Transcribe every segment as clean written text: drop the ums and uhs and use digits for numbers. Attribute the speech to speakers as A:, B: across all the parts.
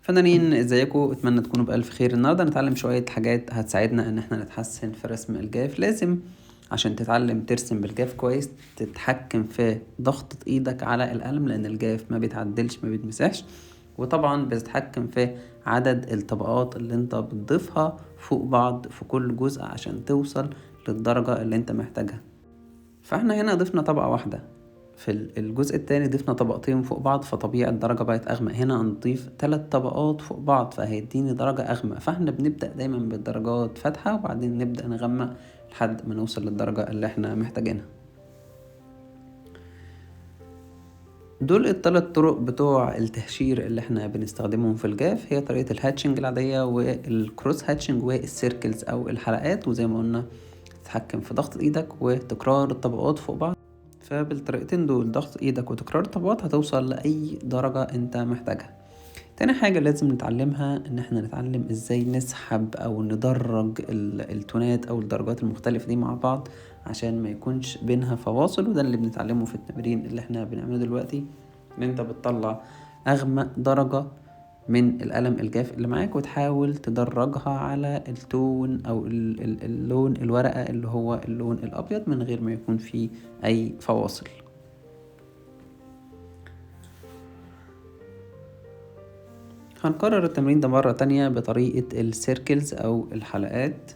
A: فنانين ازيكم، اتمنى تكونوا بألف خير. النهارده هنتعلم شوية حاجات هتساعدنا ان احنا نتحسن في رسم الجاف. لازم عشان تتعلم ترسم بالجاف كويس تتحكم في ضغطة ايدك على القلم، لان الجاف ما بيتعدلش ما بيتمسحش. وطبعا بتتحكم في عدد الطبقات اللي انت بتضيفها فوق بعض في كل جزء عشان توصل للدرجة اللي انت محتاجها. فاحنا هنا ضفنا طبقة واحدة، في الجزء التاني ضفنا طبقتين فوق بعض، فطبيعي الدرجة بقت أغمق. هنا هنضيف 3 طبقات فوق بعض فهيديني درجة أغمق. فاحنا بنبدأ دايما بالدرجات فاتحة وبعدين نبدأ نغمق لحد ما نوصل للدرجة اللي احنا محتاجينها. دول ال3 طرق بتوع التهشير اللي احنا بنستخدمهم في الجاف، هي طريقة الهاتشنج العادية والكروس هاتشنج والسيركلز أو الحلقات. وزي ما قلنا تتحكم في ضغط ايدك وتكرار الطبقات فوق بعض. فبالطريقتين دول ضغط ايدك وتكرار الطبقات هتوصل لأي درجة انت محتاجها. تاني حاجة لازم نتعلمها ان احنا نتعلم ازاي نسحب او ندرج التونات او الدرجات المختلفة دي مع بعض عشان ما يكونش بينها فواصل. وده اللي بنتعلمه في التمرين اللي احنا بنعمله دلوقتي، ان انت بتطلع اغمق درجة من القلم الجاف اللي معاك وتحاول تدرجها على التون او اللون الورقة اللي هو اللون الابيض من غير ما يكون فيه اي فواصل. هنكرر التمرين ده مرة تانية بطريقة السيركلز او الحلقات.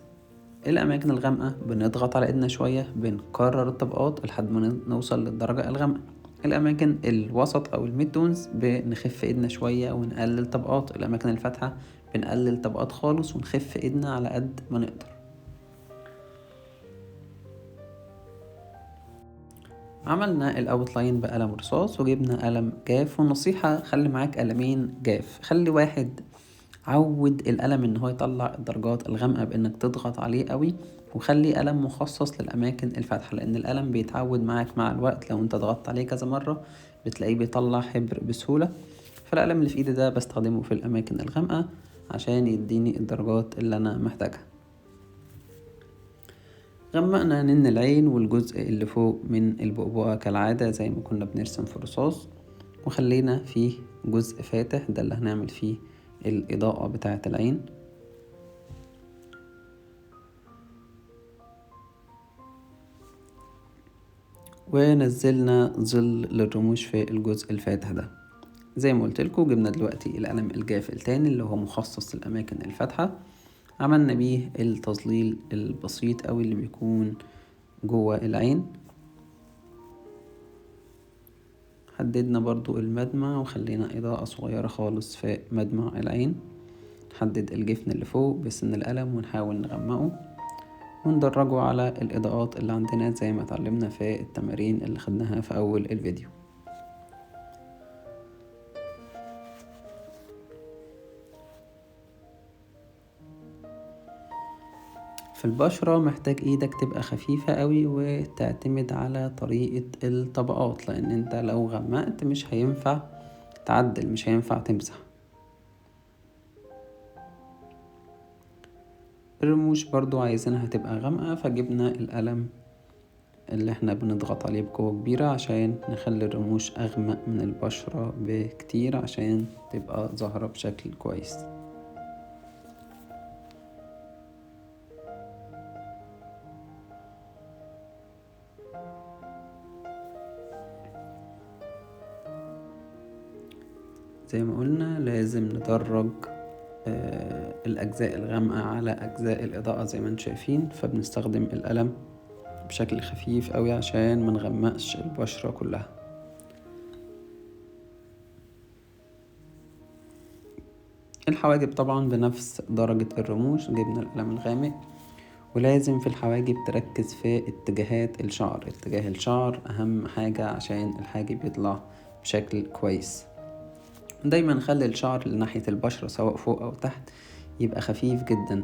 A: الاماكن الغامقة بنضغط على ايدنا شوية، بنكرر الطبقات لحد ما نوصل للدرجة الغامقة. الاماكن الوسط او الميد تونز بنخف ايدنا شوية ونقلل طبقات. الاماكن الفاتحة بنقلل طبقات خالص ونخف ايدنا على قد ما نقدر. عملنا الاوتلاين بقلم رصاص وجبنا قلم جاف. والنصيحة خلي معاك قلمين جاف، خلي واحد عود القلم ان هو يطلع الدرجات الغامقة بانك تضغط عليه قوي، وخلي قلم مخصص للاماكن الفاتحة، لان القلم بيتعود معاك مع الوقت. لو انت ضغطت عليه كذا مرة بتلاقيه بيطلع حبر بسهولة. فالقلم اللي في ايدي ده بستخدمه في الاماكن الغامقة عشان يديني الدرجات اللي انا محتاجها. غمقنا نن العين والجزء اللي فوق من البؤبؤة كالعادة زي ما كنا بنرسم في الرصاص، وخلينا فيه جزء فاتح ده اللي هنعمل فيه الإضاءة بتاعة العين. ونزلنا ظل للرموش في الجزء الفاتح ده. زي ما قلت لكم جبنا دلوقتي القلم الجاف التاني اللي هو مخصص للأماكن الفاتحة، عملنا بيه التظليل البسيط أوي اللي بيكون جوه العين. حددنا برضو المدمع وخلينا إضاءة صغيرة خالص في مدمع العين. نحدد الجفن اللي فوق بسن القلم ونحاول نغمقه وندرجه على الإضاءات اللي عندنا زي ما اتعلمنا في التمارين اللي خدناها في أول الفيديو. في البشرة محتاج ايدك تبقى خفيفة قوي وتعتمد على طريقة الطبقات، لان انت لو غمقت مش هينفع تعدل، مش هينفع تمسح. الرموش برضو عايزينها تبقى غامقة، فجبنا القلم اللي احنا بنضغط عليه بقوة كبيرة عشان نخلي الرموش اغمق من البشرة بكتير عشان تبقى ظاهرة بشكل كويس. زي ما قلنا لازم ندرج الأجزاء الغامقة على أجزاء الإضاءة زي ما انتم شايفين، فبنستخدم القلم بشكل خفيف قوي عشان ما نغمقش البشرة كلها. الحواجب طبعا بنفس درجة الرموش، جبنا القلم الغامق. ولازم في الحواجب تركز في اتجاهات الشعر، اتجاه الشعر أهم حاجة عشان الحاجب يطلع بشكل كويس. دايما نخلي الشعر لناحية البشرة سواء فوق أو تحت يبقى خفيف جدا.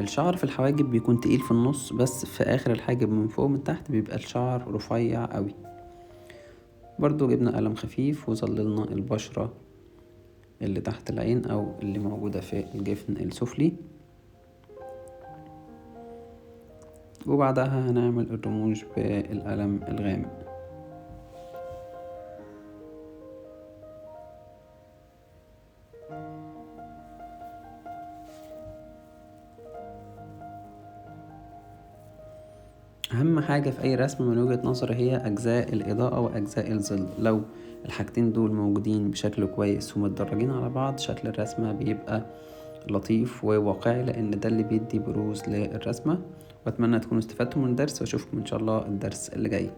A: الشعر في الحواجب بيكون تقيل في النص، بس في آخر الحاجب من فوق من تحت بيبقى الشعر رفيع قوي. برضو جبنا قلم خفيف وظللنا البشرة اللي تحت العين أو اللي موجودة في الجفن السفلي، وبعدها هنعمل الرموش بالقلم الغامق. أهم حاجة في أي رسم من وجهة نظري هي أجزاء الإضاءة وأجزاء الظل. لو الحاجتين دول موجودين بشكل كويس ومتدرجين على بعض، شكل الرسمة بيبقى لطيف وواقعي، لأن ده اللي بيدي بروز للرسمة. وأتمنى تكونوا استفدتوا من الدرس، وأشوفكم إن شاء الله الدرس اللي جاي.